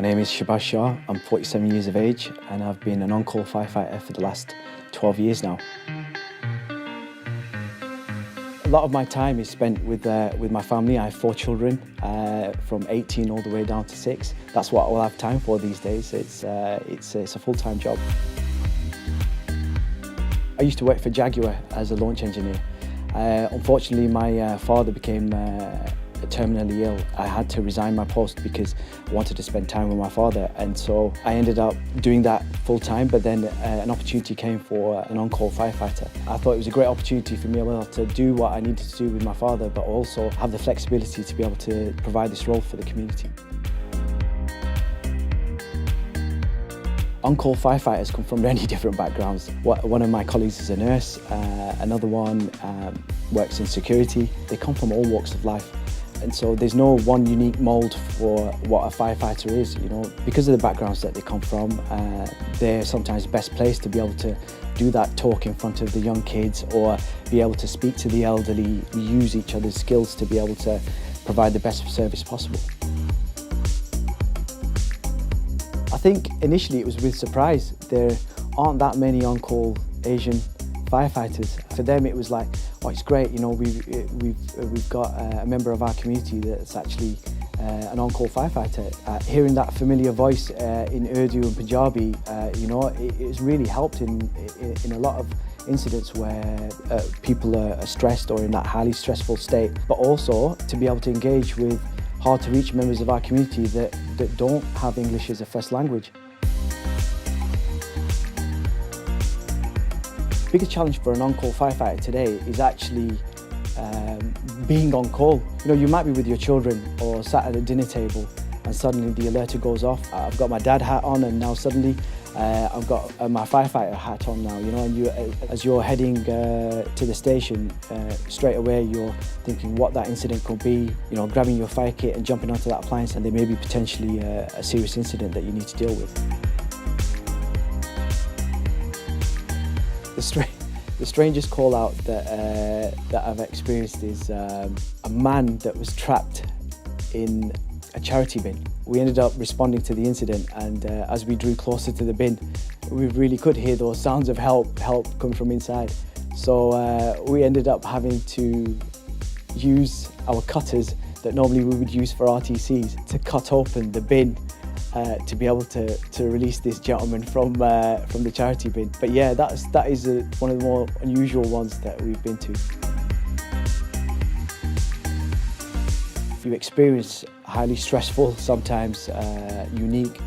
My name is Shabaz. I'm 47 years of age and I've been an on-call firefighter for the last 12 years now. A lot of my time is spent with my family. I have 4 children, from 18 all the way down to 6. That's what I'll have time for these days. It's a full-time job. I used to work for Jaguar as a launch engineer. Unfortunately, my father became terminally ill. I had to resign my post because I wanted to spend time with my father, and so I ended up doing that full-time, but then an opportunity came for an on-call firefighter. I thought it was a great opportunity for me to do what I needed to do with my father, but also have the flexibility to be able to provide this role for the community. On-call firefighters come from many different backgrounds. One of my colleagues is a nurse, another one works in security. They come from all walks of life. And so there's no one unique mould for what a firefighter is, you know. Because of the backgrounds that they come from, they're sometimes best placed to be able to do that talk in front of the young kids or be able to speak to the elderly. We use each other's skills to be able to provide the best service possible. I think initially it was with surprise. There aren't that many on-call Asian firefighters. For them it was like, oh, it's great, you know, we've got a member of our community that's actually an on-call firefighter. Hearing that familiar voice in Urdu and Punjabi, you know, it's really helped in a lot of incidents where people are stressed or in that highly stressful state, but also to be able to engage with hard-to-reach members of our community that don't have English as a first language. The biggest challenge for an on-call firefighter today is actually being on call. You know, you might be with your children or sat at a dinner table and suddenly the alerter goes off. I've got my dad hat on and now suddenly I've got my firefighter hat on now, you know, and as you're heading to the station, straight away you're thinking what that incident could be, you know, grabbing your fire kit and jumping onto that appliance, and there may be potentially a serious incident that you need to deal with. The strangest call out that I've experienced is a man that was trapped in a charity bin. We ended up responding to the incident, and as we drew closer to the bin, we really could hear those sounds of help coming from inside. So we ended up having to use our cutters that normally we would use for RTCs to cut open the bin to be able to release this gentleman from the charity bin. But yeah, that is one of the more unusual ones that we've been to. You experience highly stressful, sometimes unique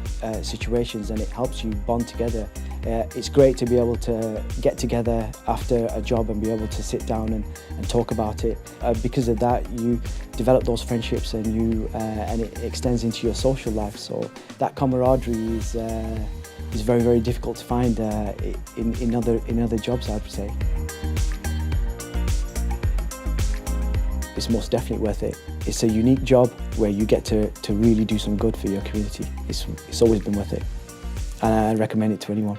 situations, and it helps you bond together. It's great to be able to get together after a job and be able to sit down and talk about it. Because of that, you develop those friendships and it extends into your social life. So that camaraderie is very, very difficult to find in other jobs, I would say. It's most definitely worth it. It's a unique job where you get to really do some good for your community. It's always been worth it, and I recommend it to anyone.